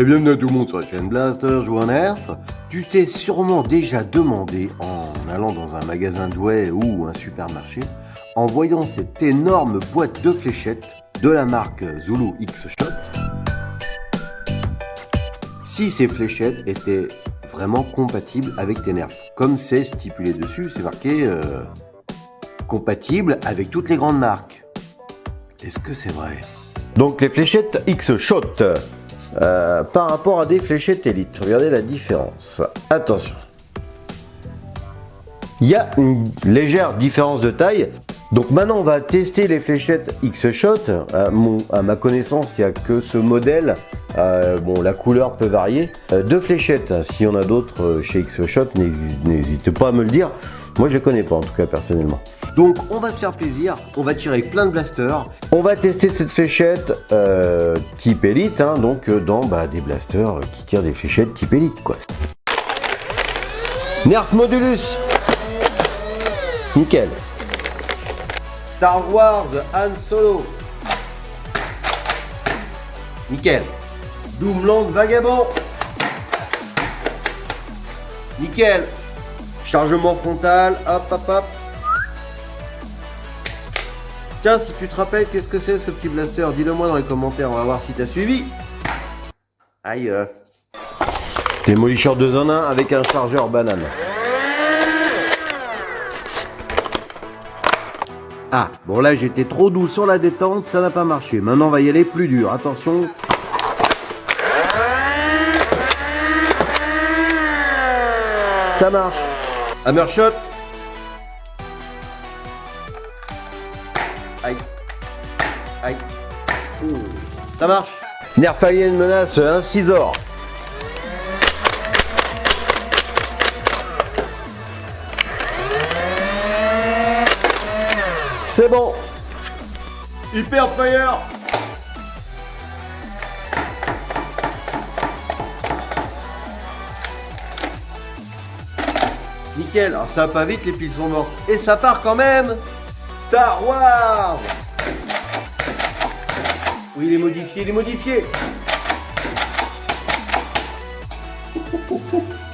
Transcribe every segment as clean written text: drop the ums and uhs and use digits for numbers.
Et bienvenue à tout le monde sur la chaîne Blaster Joue en Nerf. Tu t'es sûrement déjà demandé, en allant dans un magasin de jouets ou un supermarché, en voyant cette énorme boîte de fléchettes de la marque Zulu X-Shot, si ces fléchettes étaient vraiment compatibles avec tes nerfs. Comme c'est stipulé dessus, c'est marqué compatible avec toutes les grandes marques. Est-ce que c'est vrai? Donc les fléchettes X-Shot par rapport à des fléchettes Elite, regardez la différence. Attention, il y a une légère différence de taille. Donc maintenant on va tester les fléchettes X-Shot. À ma connaissance, il n'y a que ce modèle. Bon, la couleur peut varier. Deux fléchettes, s'il y en a d'autres chez X-Shot, n'hésitez pas à me le dire. Moi je ne les connais pas en tout cas personnellement. Donc on va se faire plaisir, on va tirer plein de blasters. On va tester cette fléchette type Elite, hein, donc dans des blasters qui tirent des fléchettes type Elite, quoi. Nerf Modulus, nickel. Star Wars Han Solo, nickel. Doomland Vagabond, nickel. Chargement frontal, hop hop hop. Tiens, si tu te rappelles, qu'est-ce que c'est ce petit blaster? Dis-le moi dans les commentaires, on va voir si t'as suivi. Aïe. Démolicheur 2 en 1 avec un chargeur banane. Ah, bon là j'étais trop doux sur la détente, ça n'a pas marché. Maintenant on va y aller plus dur, attention. Ça marche. Hammershot. Aïe. Aïe. Ouh. Ça marche. Nerf Alien menace un Scizor. C'est bon. Hyper Fire. Nickel. Alors ça va pas vite, les piles sont mortes. Et ça part quand même. Star Wars. Oui, il est modifié, il est modifié.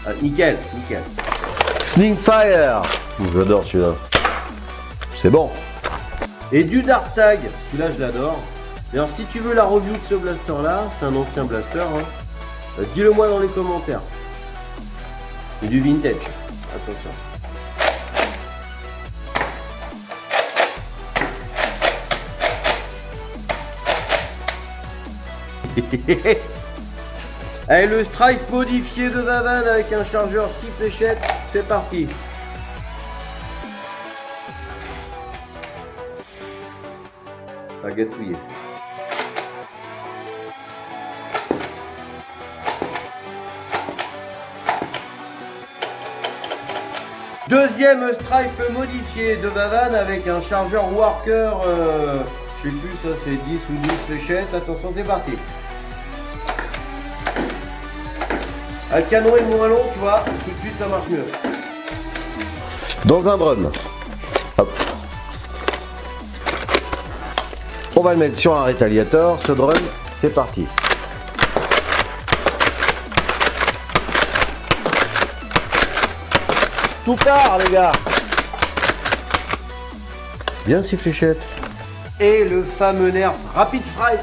Ah, nickel, nickel. Slingfire. J'adore celui-là. C'est bon. Et du Dark Tag. Celui-là, je l'adore. Et alors, si tu veux la review de ce blaster-là, c'est un ancien blaster, hein, dis-le moi dans les commentaires. C'est du vintage. Attention. Allez, le Strife modifié de Vavan avec un chargeur 6 fléchettes, c'est parti. Ça a gâtouillé. Deuxième Strife modifié de Vavan avec un chargeur Worker, je sais plus, ça c'est 10 ou 12 fléchettes. Attention, c'est parti. Ah, le canon est moins long, tu vois, tout de suite ça marche mieux. Dans un drum. Hop. On va le mettre sur un rétaliateur, ce drum, c'est parti. Tout part les gars. Bien ces fléchettes. Et le fameux nerf Rapid Strike.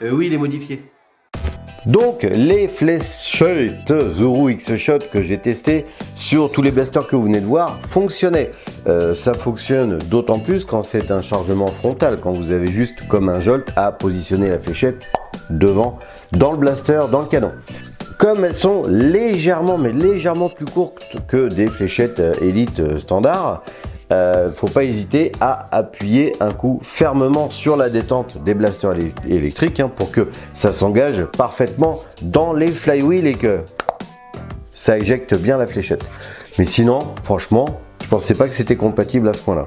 Oui, il est modifié. Donc les fléchettes Zulu X-Shot que j'ai testé sur tous les blasters que vous venez de voir fonctionnaient. Ça fonctionne d'autant plus quand c'est un chargement frontal, quand vous avez juste comme un jolt à positionner la fléchette devant, dans le blaster, dans le canon. Comme elles sont légèrement, mais légèrement plus courtes que des fléchettes Elite standard, faut pas hésiter à appuyer un coup fermement sur la détente des blasters électriques, hein, pour que ça s'engage parfaitement dans les flywheels et que ça éjecte bien la fléchette. Mais sinon, franchement, je pensais pas que c'était compatible à ce point-là.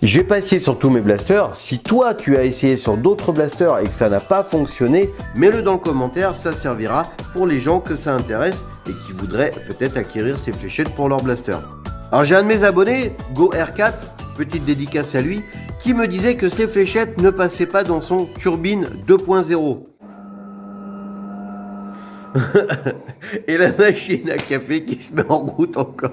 J'ai pas essayé sur tous mes blasters. Si toi tu as essayé sur d'autres blasters et que ça n'a pas fonctionné, mets-le dans le commentaire, ça servira pour les gens que ça intéresse et qui voudraient peut-être acquérir ces fléchettes pour leur blaster. Alors j'ai un de mes abonnés, GoR4, petite dédicace à lui, qui me disait que ses fléchettes ne passaient pas dans son turbine 2.0. Et la machine à café qui se met en route encore.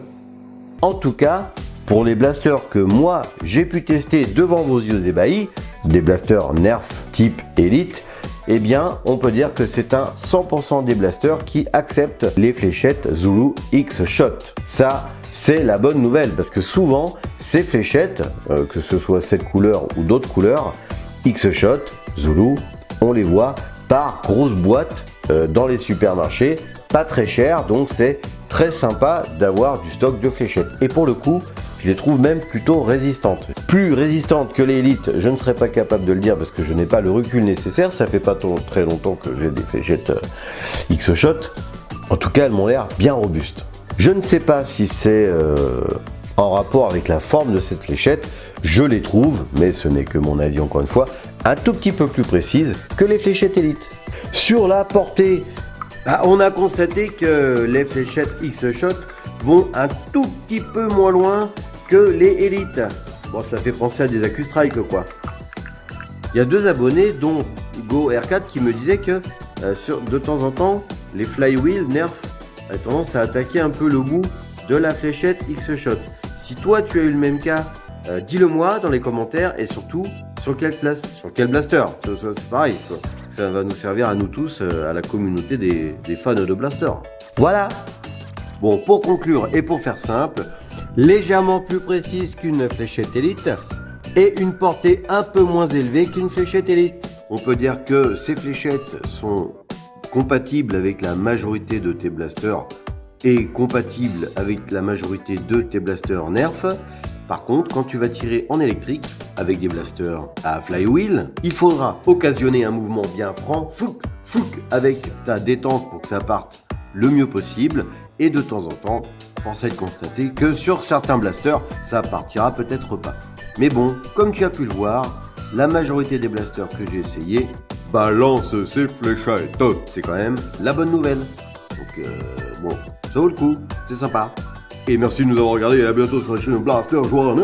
En tout cas, pour les blasters que moi j'ai pu tester devant vos yeux ébahis, des blasters Nerf type Elite, eh bien on peut dire que c'est un 100% des blasters qui acceptent les fléchettes Zulu X-Shot. Ça, c'est la bonne nouvelle parce que souvent ces fléchettes, que ce soit cette couleur ou d'autres couleurs, X-Shot, Zulu, on les voit par grosses boîtes dans les supermarchés, pas très cher, donc c'est très sympa d'avoir du stock de fléchettes. Et pour le coup, je les trouve même plutôt résistantes. Plus résistantes que les Elite, je ne serais pas capable de le dire parce que je n'ai pas le recul nécessaire, ça fait pas très longtemps que j'ai des fléchettes X-Shot. En tout cas, elles m'ont l'air bien robustes. Je ne sais pas si c'est en rapport avec la forme de cette fléchette, je les trouve, mais ce n'est que mon avis encore une fois, un tout petit peu plus précises que les fléchettes Elite. Sur la portée, on a constaté que les fléchettes X-Shot vont un tout petit peu moins loin que les Elite. Bon, ça fait penser à des AccuStrike quoi. Il y a 2 abonnés, dont Go R4, qui me disait que de temps en temps, les flywheel Nerf a tendance à attaquer un peu le bout de la fléchette X-Shot. Si toi tu as eu le même cas, dis-le moi dans les commentaires et surtout sur quel blaster. C'est pareil, ça va nous servir à nous tous, à la communauté des fans de blaster. Voilà. Bon, pour conclure et pour faire simple, légèrement plus précise qu'une fléchette Elite et une portée un peu moins élevée qu'une fléchette Elite. On peut dire que ces fléchettes sont compatibles avec la majorité de tes blasters et compatibles avec la majorité de tes blasters Nerf. Par contre, quand tu vas tirer en électrique avec des blasters à flywheel, il faudra occasionner un mouvement bien franc, fouc, avec ta détente pour que ça parte le mieux possible. Et de temps en temps, force est de constater que sur certains blasters, ça partira peut-être pas. Mais bon, comme tu as pu le voir, la majorité des blasters que j'ai essayé balance ses fléchettes. C'est quand même la bonne nouvelle. Donc bon, ça vaut le coup, c'est sympa. Et merci de nous avoir regardés et à bientôt sur la chaîne Blaster Journée.